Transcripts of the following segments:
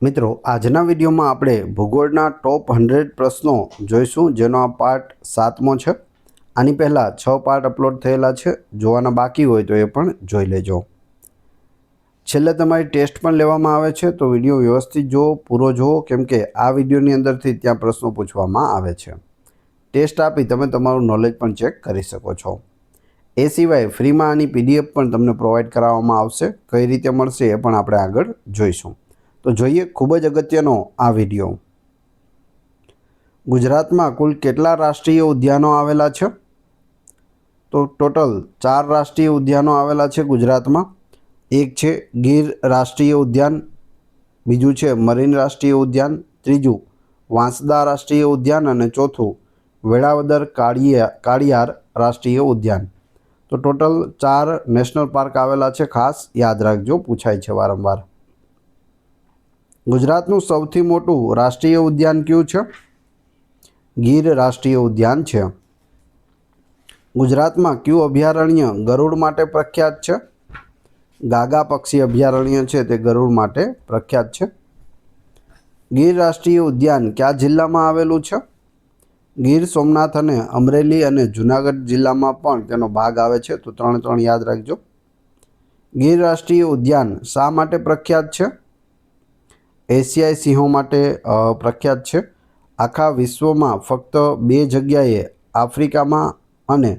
મિત્રો, આજના વિડીયોમાં આપણે ભૂગોળના ટોપ 100 પ્રશ્નો જોઈશું, જેનો આ પાર્ટ 7મો છે। આની પહેલાં 6 પાર્ટ અપલોડ થયેલા છે, જોવાના બાકી હોય તો એ પણ જોઈ લેજો। છેલ્લે તમારી ટેસ્ટ પણ લેવામાં આવે છે, તો વિડીયો વ્યવસ્થિત જુઓ, પૂરો જુઓ, કેમ કે આ વિડીયોની અંદરથી ત્યાં પ્રશ્નો પૂછવામાં આવે છે। ટેસ્ટ આપી તમે તમારું નોલેજ પણ ચેક કરી શકો છો। એ સિવાય ફ્રીમાં આની પીડીએફ પણ તમને પ્રોવાઈડ કરાવવામાં આવશે। કઈ રીતે મળશે એ પણ આપણે આગળ જોઈશું। તો જોઈએ ખૂબ જ અગત્યનો આ વિડીયો। ગુજરાતમાં કુલ કેટલા રાષ્ટ્રીય ઉદ્યાનો આવેલા છે? તો ટોટલ 4 રાષ્ટ્રીય ઉદ્યાનો આવેલા છે ગુજરાતમાં। એક છે ગીર રાષ્ટ્રીય ઉદ્યાન, બીજું છે મરીન રાષ્ટ્રીય ઉદ્યાન, ત્રીજું વાંસદા રાષ્ટ્રીય ઉદ્યાન અને ચોથું વેળાવદર કાળિયાર રાષ્ટ્રીય ઉદ્યાન। તો ટોટલ 4 નેશનલ પાર્ક આવેલા છે, ખાસ યાદ રાખજો, પૂછાય છે વારંવાર। ગુજરાતનું સૌથી મોટું રાષ્ટ્રીય ઉદ્યાન કયું છે? ગીર રાષ્ટ્રીય ઉદ્યાન છે। ગુજરાતમાં કયું અભયારણ્ય ગરુડ માટે પ્રખ્યાત છે? ગાગા પક્ષી અભયારણ્ય છે તે ગરુડ માટે પ્રખ્યાત છે। ગીર રાષ્ટ્રીય ઉદ્યાન કયા જિલ્લામાં આવેલું છે? ગીર સોમનાથ અને અમરેલી અને જૂનાગઢ જિલ્લામાં પણ તેનો ભાગ આવે છે, તો 3 યાદ રાખજો। ગીર રાષ્ટ્રીય ઉદ્યાન શા માટે પ્રખ્યાત છે? એશિયાઈ સિંહો માટે પ્રખ્યાત છે। આખા વિશ્વમાં ફક્ત 2 જગ્યાએ આફ્રિકામાં અને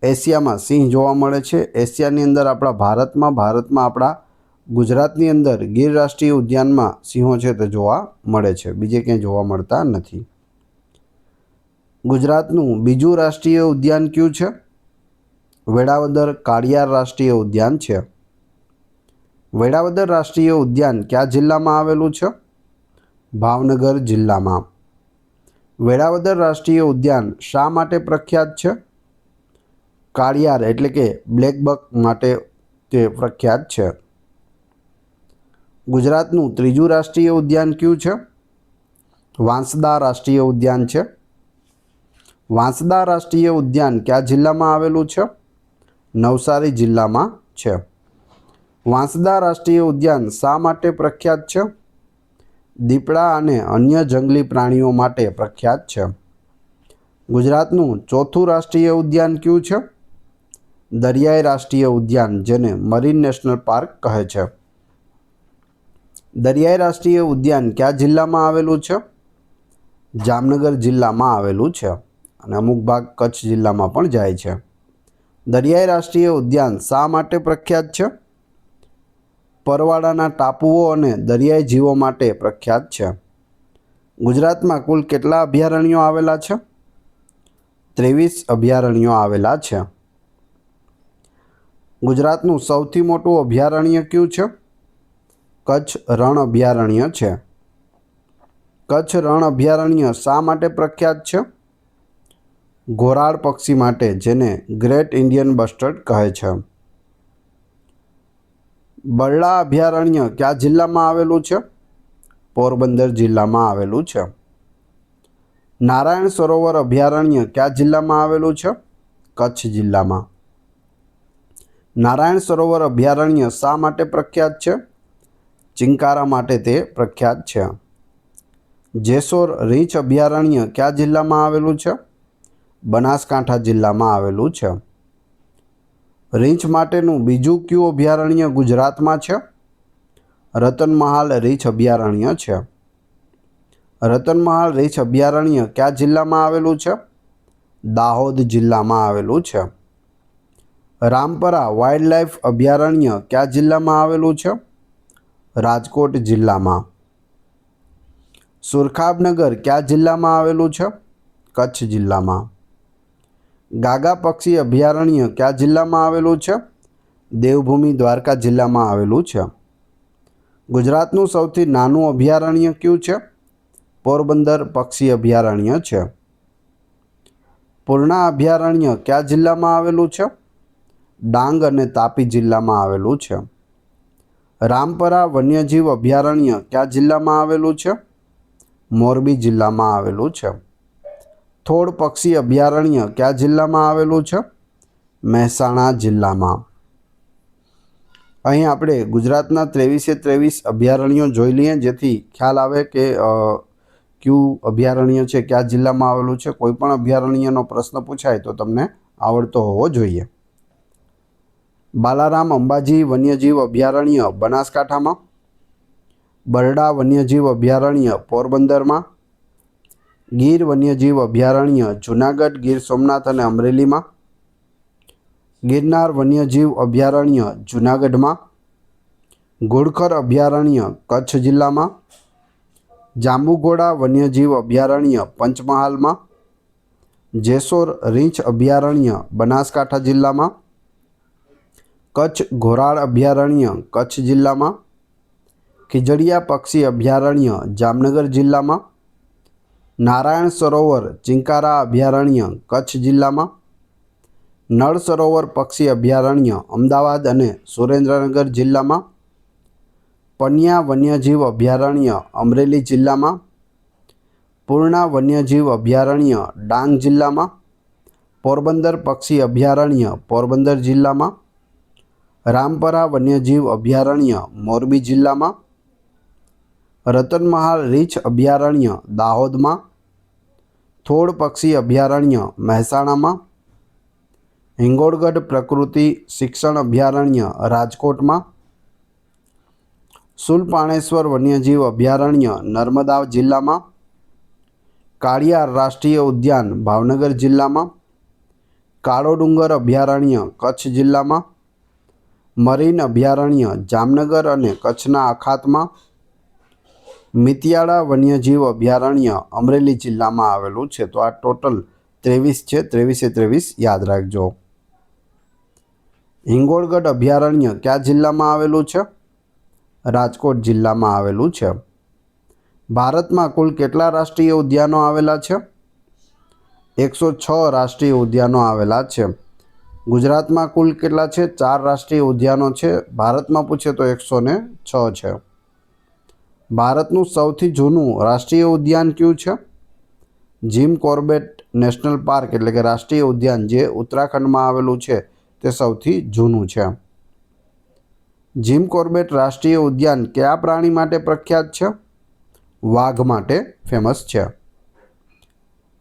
એશિયામાં સિંહ જોવા મળે છે। એશિયાની અંદર આપણા ભારતમાં આપણા ગુજરાતની અંદર ગીર રાષ્ટ્રીય ઉદ્યાનમાં સિંહો છે તે જોવા મળે છે, બીજે ક્યાંય જોવા મળતા નથી। ગુજરાતનું બીજું રાષ્ટ્રીય ઉદ્યાન કયું છે? વેળાવદર કાળિયાર રાષ્ટ્રીય ઉદ્યાન છે। વેળાવદર રાષ્ટ્રીય ઉદ્યાન કયા જિલ્લામાં આવેલું છે? ભાવનગર જિલ્લામાં। વેળાવદર રાષ્ટ્રીય ઉદ્યાન શા માટે પ્રખ્યાત છે? કાળિયાર એટલે કે બ્લેકબક માટે તે પ્રખ્યાત છે। ગુજરાતનું ત્રીજું રાષ્ટ્રીય ઉદ્યાન કયું છે? વાંસદા રાષ્ટ્રીય ઉદ્યાન છે। વાંસદા રાષ્ટ્રીય ઉદ્યાન કયા જિલ્લામાં આવેલું છે? નવસારી જિલ્લામાં છે। વાંસદા રાષ્ટ્રીય ઉદ્યાન શા માટે પ્રખ્યાત છે? દીપડા અને અન્ય જંગલી પ્રાણીઓ માટે પ્રખ્યાત છે। ગુજરાતનું ચોથું રાષ્ટ્રીય ઉદ્યાન કયું છે? દરિયાઈ રાષ્ટ્રીય ઉદ્યાન, જેને મરીન નેશનલ પાર્ક કહે છે। દરિયાઈ રાષ્ટ્રીય ઉદ્યાન કયા જિલ્લામાં આવેલું છે? જામનગર જિલ્લામાં આવેલું છે અને અમુક ભાગ કચ્છ જિલ્લામાં પણ જાય છે। દરિયાઈ રાષ્ટ્રીય ઉદ્યાન શા માટે પ્રખ્યાત છે? પરવાળાના ટાપુઓ અને દરિયાઈ જીવો માટે પ્રખ્યાત છે। ગુજરાતમાં કુલ કેટલા અભયારણ્યો આવેલા છે? 23 અભયારણ્યો આવેલા છે। ગુજરાતનું સૌથી મોટું અભયારણ્ય કયું છે? કચ્છ રણ અભયારણ્ય છે। કચ્છ રણ અભયારણ્ય શા માટે પ્રખ્યાત છે? ઘોરાડ પક્ષી માટે, જેને ગ્રેટ ઇન્ડિયન બસ્ટર્ડ કહે છે। બરડા અભયારણ્ય કયા જિલ્લામાં આવેલું છે? પોરબંદર જિલ્લામાં આવેલું છે। નારાયણ સરોવર અભયારણ્ય કયા જિલ્લામાં આવેલું છે? કચ્છ જિલ્લામાં। નારાયણ સરોવર અભયારણ્ય શા માટે પ્રખ્યાત છે? ચિંકારા માટે તે પ્રખ્યાત છે। જેસોર રીંછ અભયારણ્ય કયા જિલ્લામાં આવેલું છે? બનાસકાંઠા જિલ્લામાં આવેલું છે। રીંછ માટેનું બીજું કયું અભયારણ્ય ગુજરાતમાં છે? રતનમહાલ રીંછ અભયારણ્ય છે। રતનમહાલ રીંછ અભયારણ્ય કયા જિલ્લામાં આવેલું છે? દાહોદ જિલ્લામાં આવેલું છે। રામપરા વાઇલ્ડલાઇફ અભયારણ્ય કયા જિલ્લામાં આવેલું છે? રાજકોટ જિલ્લામાં। સુરખાબનગર કયા જિલ્લામાં આવેલું છે? કચ્છ જિલ્લામાં। ગાગા પક્ષી અભયારણ્ય કયા જિલ્લામાં આવેલું છે? દેવભૂમિ દ્વારકા જિલ્લામાં આવેલું છે। ગુજરાતનું સૌથી નાનું અભયારણ્ય કયું છે? પોરબંદર પક્ષી અભયારણ્ય છે। પૂર્ણા અભયારણ્ય કયા જિલ્લામાં આવેલું છે? ડાંગ અને તાપી જિલ્લામાં આવેલું છે। રામપરા વન્યજીવ અભયારણ્ય કયા જિલ્લામાં આવેલું છે? મોરબી જિલ્લામાં આવેલું છે। થોડ પક્ષી અભયારણ્ય કયા જિલ્લામાં આવેલું છે? મહેસાણા જિલ્લામાં। અહીં આપણે ગુજરાતના 23 અભયારણ્યો જોઈ લઈએ, જેથી ખ્યાલ આવે કે કયું અભયારણ્ય છે, કયા જિલ્લામાં આવેલું છે. કોઈ પણ અભયારણ્યનો પ્રશ્ન પૂછાય તો તમને આવડતો હોવો જોઈએ. બાલારામ અંબાજી વન્યજીવ અભયારણ્ય બનાસકાંઠામાં, બરડા વન્યજીવ અભયારણ્ય પોરબંદરમાં, ગીર વન્યજીવ અભયારણ્ય જૂનાગઢ, ગીર સોમનાથ અને અમરેલીમાં, ગિરનાર વન્યજીવ અભયારણ્ય જૂનાગઢમાં, ઘોડખર અભયારણ્ય કચ્છ જિલ્લામાં, જાંબુઘોડા વન્યજીવ અભયારણ્ય પંચમહાલમાં, જેસોર રીંછ અભયારણ્ય બનાસકાંઠા જિલ્લામાં, કચ્છ ઘોરાડ અભયારણ્ય કચ્છ જિલ્લામાં, ખીજડીયા પક્ષી અભયારણ્ય જામનગર જિલ્લામાં, નારાયણ સરોવર ચિંકારા અભયારણ્ય કચ્છ જિલ્લામાં, નળ સરોવર પક્ષી અભયારણ્ય અમદાવાદ અને સુરેન્દ્રનગર જિલ્લામાં, પનિયા વન્યજીવ અભયારણ્ય અમરેલી જિલ્લામાં, પૂર્ણા વન્યજીવ અભયારણ્ય ડાંગ જિલ્લામાં, પોરબંદર પક્ષી અભયારણ્ય પોરબંદર જિલ્લામાં, રામપરા વન્યજીવ અભયારણ્ય મોરબી જિલ્લામાં, રતનમહાલ રીંછ અભયારણ્ય દાહોદમાં, થોડ પક્ષી અભયારણ્ય મહેસાણામાં, હિંગોળગઢ પ્રકૃતિ શિક્ષણ અભયારણ્ય રાજકોટમાં, સુલપાણેશ્વર વન્યજીવ અભયારણ્ય નર્મદા જિલ્લામાં, કાળિયાર રાષ્ટ્રીય ઉદ્યાન ભાવનગર જિલ્લામાં, કાળો ડુંગર અભયારણ્ય કચ્છ જિલ્લામાં, મરીન અભયારણ્ય જામનગર અને કચ્છના અખાતમાં, મિતિયાળા વન્યજીવ અભયારણ્ય અમરેલી જિલ્લામાં આવેલું છે. તો આ ટોટલ 23 છે. 23 યાદ રાખજો. હિંગોળગઢ અભયારણ્ય કયા જિલ્લામાં આવેલું છે? રાજકોટ જિલ્લામાં આવેલું છે. ભારતમાં કુલ કેટલા રાષ્ટ્રીય ઉદ્યાનો આવેલા છે? 106 રાષ્ટ્રીય ઉદ્યાનો આવેલા છે. ગુજરાતમાં કુલ કેટલા છે? 4 રાષ્ટ્રીય ઉદ્યાનો છે. ભારતમાં પૂછે તો 106 છે. ભારતનું સૌથી જૂનું રાષ્ટ્રીય ઉદ્યાન કયું છે? જીમ કોર્બેટ નેશનલ પાર્ક એટલે કે રાષ્ટ્રીય ઉદ્યાન જે ઉત્તરાખંડમાં આવેલું છે તે સૌથી જૂનું છે. જીમ કોર્બેટ રાષ્ટ્રીય ઉદ્યાન કયા પ્રાણી માટે પ્રખ્યાત છે? વાઘ માટે ફેમસ છે.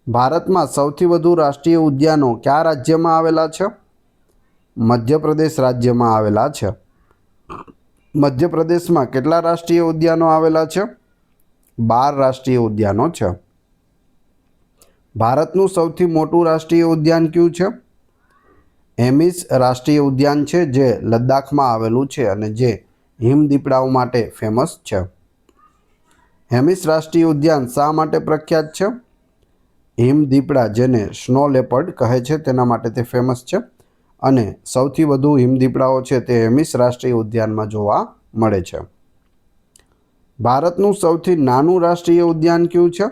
ભારતમાં સૌથી વધુ રાષ્ટ્રીય ઉદ્યાનો કયા રાજ્યમાં આવેલા છે? મધ્યપ્રદેશ રાજ્યમાં આવેલા છે. મધ્યપ્રદેશમાં કેટલા રાષ્ટ્રીય ઉદ્યાનો આવેલા છે? 12 રાષ્ટ્રીય ઉદ્યાનો છે. ભારતનું સૌથી મોટું રાષ્ટ્રીય ઉદ્યાન કયું છે? હેમિસ રાષ્ટ્રીય ઉદ્યાન છે જે લદ્દાખમાં આવેલું છે અને જે હિમદીપડાઓ માટે ફેમસ છે. હેમિસ રાષ્ટ્રીય ઉદ્યાન શા માટે પ્રખ્યાત છે? હિમદીપડા જેને સ્નો લેપર્ડ કહે છે તેના માટે તે ફેમસ છે અને સૌથી વધુ હિમદીપડાઓ છે તે હેમિસ રાષ્ટ્રીય ઉદ્યાનમાં જોવા મળે છે. ભારતનું સૌથી નાનું રાષ્ટ્રીય ઉદ્યાન કયું છે?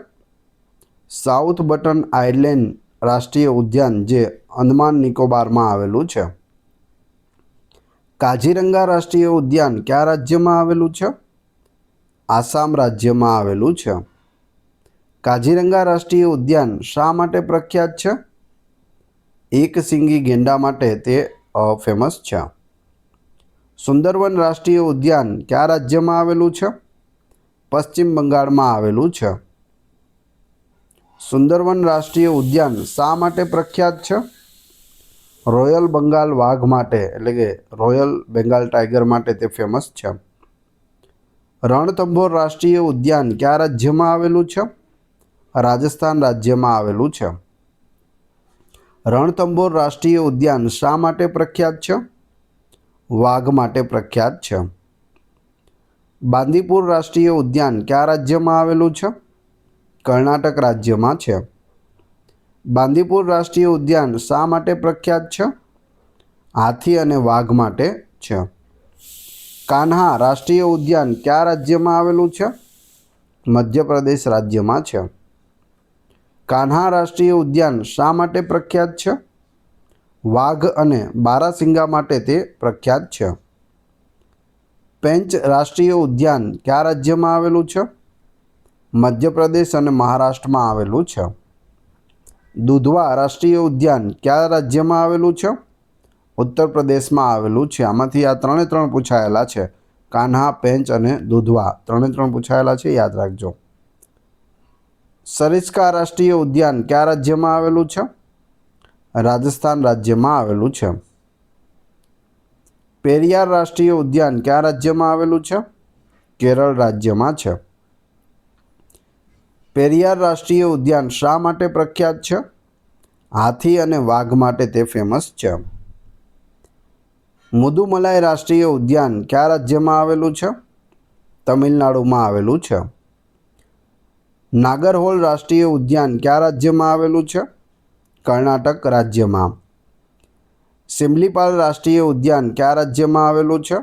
સાઉથ બટન આઇલેન્ડ રાષ્ટ્રીય ઉદ્યાન જે અંદમાન નિકોબારમાં આવેલું છે. કાઝીરંગા રાષ્ટ્રીય ઉદ્યાન કયા રાજ્યમાં આવેલું છે? આસામ રાજ્યમાં આવેલું છે. કાઝીરંગા રાષ્ટ્રીય ઉદ્યાન શા માટે પ્રખ્યાત છે? એક સિંગી ગેંડા માટે તે ફેમસ છે. સુંદરવન રાષ્ટ્રીય ઉદ્યાન કયા રાજ્યમાં આવેલું છે? પશ્ચિમ બંગાળમાં આવેલું છે. સુંદરવન રાષ્ટ્રીય ઉદ્યાન શા માટે પ્રખ્યાત છે? રોયલ બંગાળ વાઘ માટે એટલે કે રોયલ બેંગાલ ટાઈગર માટે તે ફેમસ છે. રણથંભોર રાષ્ટ્રીય ઉદ્યાન કયા રાજ્યમાં આવેલું છે? રાજસ્થાન રાજ્યમાં આવેલું છે. રણથંભોર રાષ્ટ્રીય ઉદ્યાન શા માટે પ્રખ્યાત છે? વાઘ માટે પ્રખ્યાત છે. બાંદીપુર રાષ્ટ્રીય ઉદ્યાન કયા રાજ્યમાં આવેલું છે? કર્ણાટક રાજ્યમાં છે. બાંદીપુર રાષ્ટ્રીય ઉદ્યાન શા માટે પ્રખ્યાત છે? હાથી અને વાઘ માટે છે. કાન્હા રાષ્ટ્રીય ઉદ્યાન કયા રાજ્યમાં આવેલું છે? મધ્યપ્રદેશ રાજ્યમાં છે. કાન્હા રાષ્ટ્રીય ઉદ્યાન શા માટે પ્રખ્યાત છે? વાઘ અને બારાસિંગા માટે તે પ્રખ્યાત છે. પેંચ રાષ્ટ્રીય ઉદ્યાન કયા રાજ્યમાં આવેલું છે? મધ્યપ્રદેશ અને મહારાષ્ટ્રમાં આવેલું છે. દુધવા રાષ્ટ્રીય ઉદ્યાન કયા રાજ્યમાં આવેલું છે? ઉત્તર પ્રદેશમાં આવેલું છે. આમાંથી આ ત્રણ પૂછાયેલા છે. કાન્હા, પેંચ અને દુધવા ત્રણ પૂછાયેલા છે, યાદ રાખજો. સરિસ્કા રાષ્ટ્રીય ઉદ્યાન કયા રાજ્યમાં આવેલું છે? રાજસ્થાન રાજ્યમાં આવેલું છે. પેરિયાર રાષ્ટ્રીય ઉદ્યાન કયા રાજ્યમાં આવેલું છે? કેરળ રાજ્યમાં છે. પેરિયાર રાષ્ટ્રીય ઉદ્યાન શા માટે પ્રખ્યાત છે? હાથી અને વાઘ માટે તે ફેમસ છે. મુદુમલાઈ રાષ્ટ્રીય ઉદ્યાન કયા રાજ્યમાં આવેલું છે? તમિલનાડુમાં આવેલું છે. નાગરહોલ રાષ્ટ્રીય ઉદ્યાન કયા રાજ્યમાં આવેલું છે? કર્ણાટક રાજ્યમાં. સિમલીપાલ રાષ્ટ્રીય ઉદ્યાન કયા રાજ્યમાં આવેલું છે?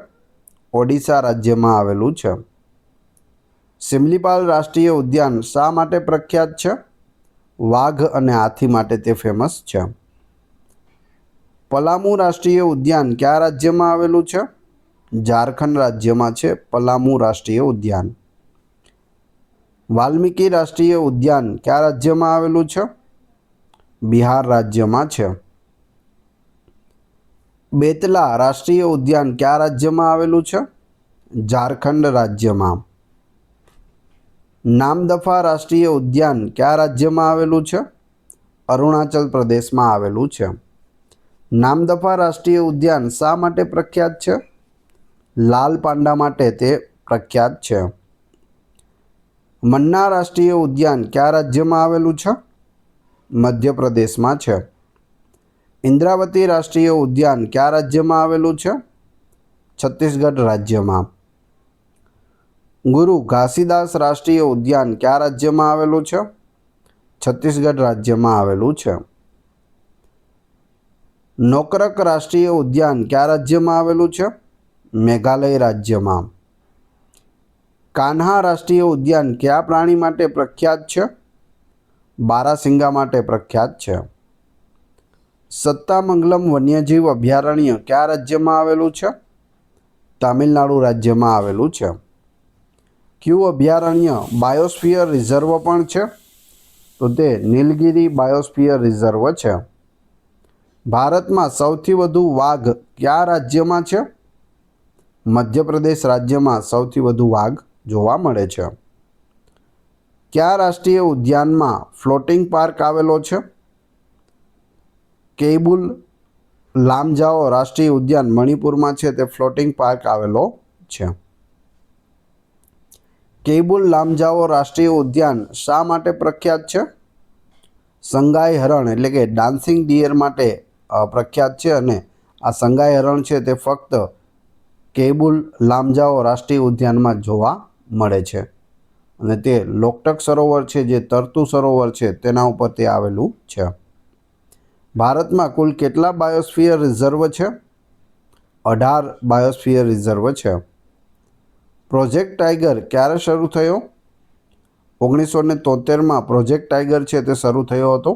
ઓડિશા રાજ્યમાં આવેલું છે. સિમલીપાલ રાષ્ટ્રીય ઉદ્યાન શા માટે પ્રખ્યાત છે? વાઘ અને હાથી માટે તે ફેમસ છે. પલામુ રાષ્ટ્રીય ઉદ્યાન કયા રાજ્યમાં આવેલું છે? ઝારખંડ રાજ્યમાં છે પલામુ રાષ્ટ્રીય ઉદ્યાન. વાલ્મીકી રાષ્ટ્રીય ઉદ્યાન કયા રાજ્યમાં આવેલું છે? બિહાર રાજ્યમાં છે. બેતલા રાષ્ટ્રીય ઉદ્યાન કયા રાજ્યમાં આવેલું છે? ઝારખંડ રાજ્યમાં. નામદફા રાષ્ટ્રીય ઉદ્યાન કયા રાજ્યમાં આવેલું છે? અરુણાચલ પ્રદેશમાં આવેલું છે. નામદફા રાષ્ટ્રીય ઉદ્યાન શા માટે પ્રખ્યાત છે? લાલ પાંડા માટે તે પ્રખ્યાત છે. મન્ના રાષ્ટ્રીય ઉદ્યાન કયા રાજ્યમાં આવેલું છે? મધ્યપ્રદેશમાં છે. ઇન્દ્રાવતી રાષ્ટ્રીય ઉદ્યાન કયા રાજ્યમાં આવેલું છે? છત્તીસગઢ રાજ્યમાં. ગુરુ ઘાસીદાસ રાષ્ટ્રીય ઉદ્યાન કયા રાજ્યમાં આવેલું છે? છત્તીસગઢ રાજ્યમાં આવેલું છે. નોકરક રાષ્ટ્રીય ઉદ્યાન કયા રાજ્યમાં આવેલું છે? મેઘાલય રાજ્યમાં. કાન્હા રાષ્ટ્રીય ઉદ્યાન કયા પ્રાણી માટે પ્રખ્યાત છે? બારાસિંગા માટે પ્રખ્યાત છે. સત્તામંગલમ વન્યજીવ અભયારણ્ય કયા રાજ્યમાં આવેલું છે? તામિલનાડુ રાજ્યમાં આવેલું છે. કયું અભયારણ્ય બાયોસ્ફિયર રિઝર્વ પણ છે? તો તે નીલગિરી બાયોસ્ફિયર રિઝર્વ છે. ભારતમાં સૌથી વધુ વાઘ કયા રાજ્યમાં છે? મધ્યપ્રદેશ રાજ્યમાં સૌથી વધુ વાઘ જોવા મળે છે. કયા રાષ્ટ્રીય ઉદ્યાનમાં ફ્લોટિંગ પાર્ક આવેલો છે? કેબુલ લામજાઓ રાષ્ટ્રીય ઉદ્યાન મણિપુરમાં છે તે ફ્લોટિંગ પાર્ક આવેલો છે. કેબુલ લામજાઓ રાષ્ટ્રીય ઉદ્યાન શા માટે પ્રખ્યાત છે? સંગાઈ હરણ એટલે કે ડાન્સિંગ ડિયર માટે પ્રખ્યાત છે અને આ સંગાઈ હરણ છે તે ફક્ત કેબુલ લામજાઓ રાષ્ટ્રીય ઉદ્યાનમાં જોવા મળે છે અને તે લોકટક સરોવર છે જે તરતું સરોવર છે તેના ઉપર તે આવેલું છે. ભારતમાં કુલ કેટલા બાયોસ્ફિયર રિઝર્વ છે? 18 બાયોસ્ફિયર રિઝર્વ છે. પ્રોજેક્ટ ટાઈગર ક્યારે શરૂ થયો? 1973માં પ્રોજેક્ટ ટાઈગર છે તે શરૂ થયો હતો.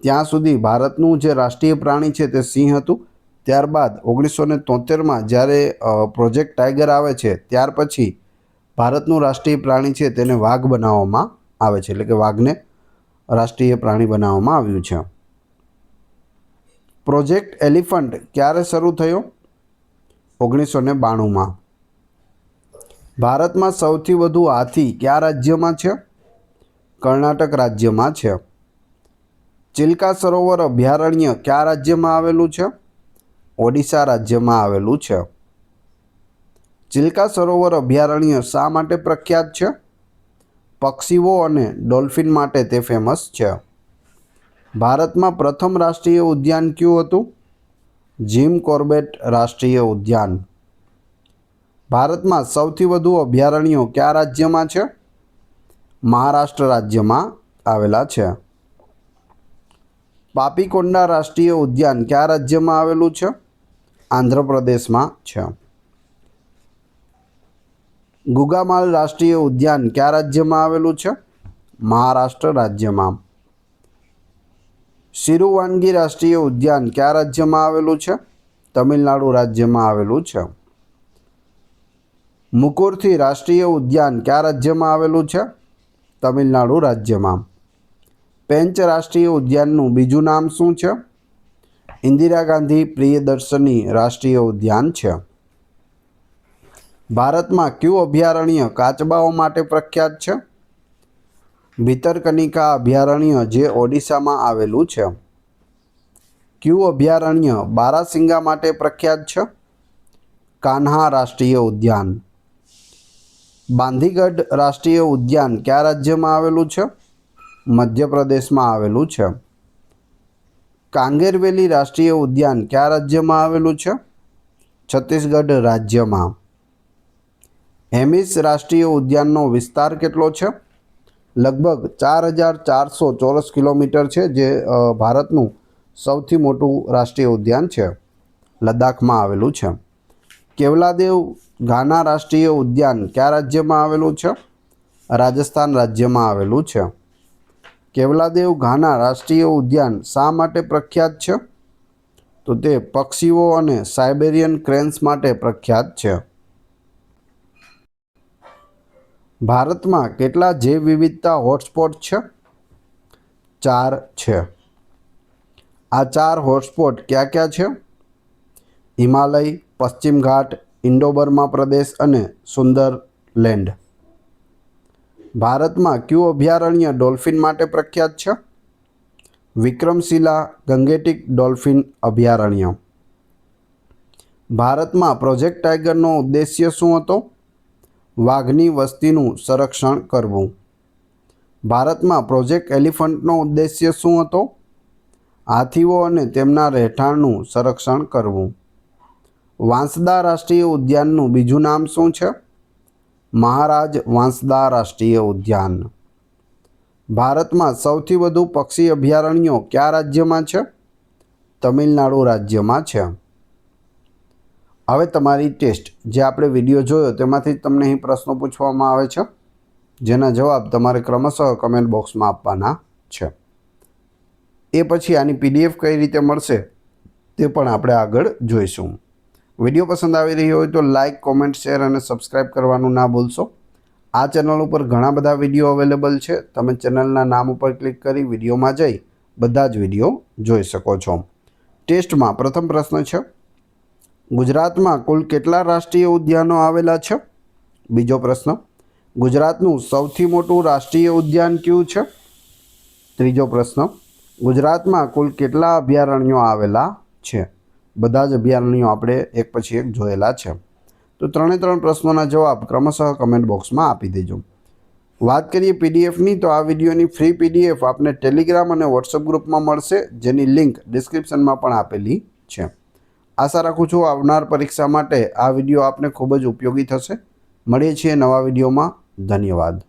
ત્યાં સુધી ભારતનું જે રાષ્ટ્રીય પ્રાણી છે તે સિંહ હતું. ત્યારબાદ 1973માં જ્યારે પ્રોજેક્ટ ટાઈગર આવે છે ત્યાર પછી ભારતનું રાષ્ટ્રીય પ્રાણી છે તેને વાઘ બનાવવામાં આવે છે, એટલે કે વાઘને રાષ્ટ્રીય પ્રાણી બનાવવામાં આવ્યું છે. પ્રોજેક્ટ એલિફન્ટ ક્યારે શરૂ થયો? 1992માં. ભારતમાં સૌથી વધુ હાથી કયા રાજ્યમાં છે? કર્ણાટક રાજ્યમાં છે. ચિલ્કા સરોવર અભયારણ્ય કયા રાજ્યમાં આવેલું છે? ઓડિશા રાજ્યમાં આવેલું છે. ચિલ્કા સરોવર અભયારણ્ય શા માટે પ્રખ્યાત છે? પક્ષીઓ અને ડોલ્ફિન માટે તે ફેમસ છે. ભારતમાં પ્રથમ રાષ્ટ્રીય ઉદ્યાન કયું હતું? જીમ કોર્બેટ રાષ્ટ્રીય ઉદ્યાન. ભારતમાં સૌથી વધુ અભયારણ્યો કયા રાજ્યમાં છે? મહારાષ્ટ્ર રાજ્યમાં આવેલા છે. પાપીકોંડા રાષ્ટ્રીય ઉદ્યાન કયા રાજ્યમાં આવેલું છે? આંધ્રપ્રદેશમાં છે. ગુગામાલ રાષ્ટ્રીય ઉદ્યાન કયા રાજ્યમાં આવેલું છે? મહારાષ્ટ્ર રાજ્યમાં. સિરુવાનગી રાષ્ટ્રીય ઉદ્યાન કયા રાજ્યમાં આવેલું છે? તમિલનાડુ રાજ્યમાં આવેલું છે. મુકુરથી રાષ્ટ્રીય ઉદ્યાન કયા રાજ્યમાં આવેલું છે? તમિલનાડુ રાજ્યમાં. પેંચ રાષ્ટ્રીય ઉદ્યાનનું બીજું નામ શું છે? ઇન્દિરા ગાંધી પ્રિયદર્શની રાષ્ટ્રીય ઉદ્યાન છે? ભારતમાં કયું અભયારણ્ય કાચબાઓ માટે પ્રખ્યાત છે? ભિતરકનિકા અભયારણ્ય જે ઓડિશામાં આવેલું છે. કયું અભયારણ્ય બારાસિંગા માટે પ્રખ્યાત છે? કાન્હા રાષ્ટ્રીય ઉદ્યાન. બાંધીગઢ રાષ્ટ્રીય ઉદ્યાન કયા રાજ્યમાં આવેલું છે? મધ્યપ્રદેશમાં આવેલું છે. કાંગેરવેલી રાષ્ટ્રીય ઉદ્યાન કયા રાજ્યમાં આવેલું છે? છત્તીસગઢ રાજ્યમાં. હેમિસ રાષ્ટ્રીય ઉદ્યાનનો વિસ્તાર કેટલો છે? લગભગ 4400 ચોરસ કિલોમીટર છે, જે ભારતનું સૌથી મોટું રાષ્ટ્રીય ઉદ્યાન છે. લદ્દાખમાં આવેલું છે. કેવલાદેવ ઘાના રાષ્ટ્રીય ઉદ્યાન કયા રાજ્યમાં આવેલું છે? રાજસ્થાન રાજ્યમાં આવેલું છે. કેવલાદેવ ઘાના રાષ્ટ્રીય ઉદ્યાન શા માટે પ્રખ્યાત છે? તો તે પક્ષીઓ અને સાઇબેરિયન ક્રેન્સ માટે પ્રખ્યાત છે. ભારતમાં કેટલા જૈવ વિવિધતા હોટસ્પોટ છે? 4 છે. આ 4 હોટસ્પોટ ક્યાં ક્યાં છે? હિમાલય, પશ્ચિમ ઘાટ, ઇન્ડો બર્મા પ્રદેશ અને સુંદરલેન્ડ. ભારતમાં કયું અભયારણ્ય ડોલ્ફિન માટે પ્રખ્યાત છે? વિક્રમશિલા ગંગેટિક ડોલ્ફિન અભયારણ્ય. ભારતમાં પ્રોજેક્ટ ટાઈગરનો ઉદ્દેશ્ય શું હતો? વાઘની વસ્તીનું સંરક્ષણ કરવું. ભારતમાં પ્રોજેક્ટ એલિફન્ટનો ઉદ્દેશ્ય શું હતો? હાથીઓ અને તેમના રહેઠાણનું સંરક્ષણ કરવું. વાંસદા રાષ્ટ્રીય ઉદ્યાનનું બીજું નામ શું છે? મહારાજ વાંસદા રાષ્ટ્રીય ઉદ્યાન. ભારતમાં સૌથી વધુ પક્ષી અભયારણ્યો કયા રાજ્યમાં છે? તમિલનાડુ રાજ્યમાં છે. હવે તમારી ટેસ્ટ, જે આપણે વિડીયો જોયો તેમાંથી તમને અહીં પ્રશ્નો પૂછવામાં આવે છે, જેના જવાબ તમારે ક્રમશઃ કમેન્ટ બોક્સમાં આપવાના છે. એ પછી આની PDF કઈ રીતે મળશે તે પણ આપણે આગળ જોઈશું. વિડીયો પસંદ આવી રહ્યો હોય તો લાઇક, કોમેન્ટ, શેર અને સબસ્ક્રાઈબ કરવાનું ના ભૂલશો. આ ચેનલ ઉપર ઘણા બધા વિડીયો અવેલેબલ છે. તમે ચેનલના નામ ઉપર ક્લિક કરી વિડીયોમાં જઈ બધા જ વિડીયો જોઈ શકો છો. ટેસ્ટમાં પ્રથમ પ્રશ્ન છે, ગુજરાતમાં કુલ કેટલા રાષ્ટ્રીય ઉદ્યાનો આવેલા છે? બીજો પ્રશ્ન, ગુજરાતનું સૌથી મોટું રાષ્ટ્રીય ઉદ્યાન કયું છે? ત્રીજો પ્રશ્ન, ગુજરાતમાં કુલ કેટલા અભયારણ્યો આવેલા છે? બધા જ અભયારણ્યો આપણે એક પછી એક જોયેલા છે. તો 3 પ્રશ્નોના જવાબ ક્રમશઃ કમેન્ટ બોક્સમાં આપી દેજો. વાત કરીએ PDFની, તો આ વિડીયોની ફ્રી PDF આપને ટેલિગ્રામ અને વોટ્સઅપ ગ્રુપમાં મળશે, જેની લિંક ડિસ્ક્રિપ્શનમાં પણ આપેલી છે. આશા રાખું છું આવનાર પરીક્ષા માટે આ વિડીયો આપને ખૂબ જ ઉપયોગી થશે. મળીએ છીએ નવા વિડીયોમાં. ધન્યવાદ.